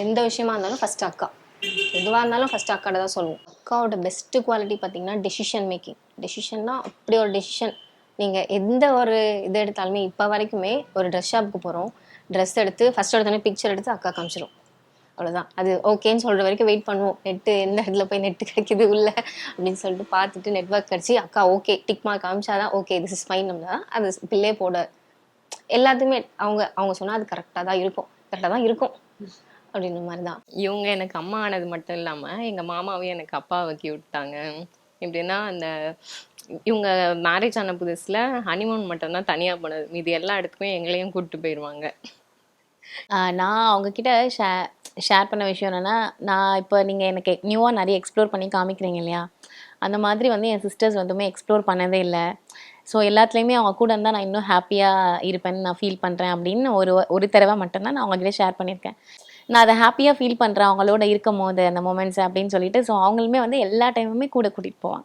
எந்த விஷயமா இருந்தாலும் ஃபர்ஸ்ட் அக்கா. எதுவா இருந்தாலும் ஃபர்ஸ்ட் அக்காட்ட தான் சொல்லுவோம். அக்காவோட பெஸ்ட் குவாலிட்டி பார்த்தீங்கன்னா, டெசிஷன் மேக்கிங். டெசிஷன்னா அப்படி ஒரு டெசிஷன். நீங்க எந்த ஒரு இது எடுத்தாலுமே இப்ப வரைக்குமே ஒரு ட்ரெஸ் ஷாப்புக்கு போறோம். ட்ரெஸ் எடுத்து ஃபர்ஸ்ட் எடுத்தோனே பிக்சர் எடுத்து அக்கா காமிச்சிரும். அவ்வளோதான். அது ஓகேன்னு சொல்ற வரைக்கும் வெயிட் பண்ணுவோம். நெட்டு எந்த இடத்துல போய் நெட் கிடைக்குது உள்ள அப்படின்னு சொல்லிட்டு பார்த்துட்டு நெட்வொர்க் கிடைச்சு அக்கா ஓகே டிக் மார்க் காமிச்சாதான் ஓகே திஸ் இஸ் ஃபைன் தான் அது பில்லே போட எல்லாத்துக்குமே அவங்க அவங்க சொன்னா அது கரெக்டாக தான் இருக்கும். கரெக்டாக தான் இருக்கும். அப்படின்ற மாதிரி தான். இவங்க எனக்கு அம்மா ஆனது மட்டும் இல்லாம எங்க மாமாவையும் எனக்கு அப்பாவாக்கி விட்டாங்க. எப்படின்னா அந்த இவங்க மேரேஜ் ஆன புதுசுல ஹனிமூன் மட்டும்தான் தனியா போனது. மீதி எல்லா இடத்துக்குமே எங்களையும் கூப்பிட்டு போயிடுவாங்க. நான் அவங்கக்கிட்ட ஷேர் பண்ண விஷயம் என்னென்னா, நான் இப்போ நீங்கள் எனக்கு நியூவாக நிறைய எக்ஸ்ப்ளோர் பண்ணி காமிக்கிறீங்க இல்லையா, அந்த மாதிரி வந்து என் சிஸ்டர்ஸ் வந்துமே எக்ஸ்ப்ளோர் பண்ணதே இல்லை. ஸோ எல்லாத்துலேயுமே அவங்க கூட இருந்தால் நான் இன்னும் ஹாப்பியாக இருப்பேன்னு நான் ஃபீல் பண்ணுறேன் அப்படின்னு ஒரு தடவை மட்டும்தான் நான் அவங்ககிட்ட ஷேர் பண்ணியிருக்கேன். நான் அதை ஹாப்பியாக ஃபீல் பண்ணுறேன் அவங்களோட இருக்கும் போது அந்த மொமெண்ட்ஸ் அப்படின்னு சொல்லிட்டு. ஸோ அவங்களுமே வந்து எல்லா டைமுமே கூட கூட்டிகிட்டு போவாங்க.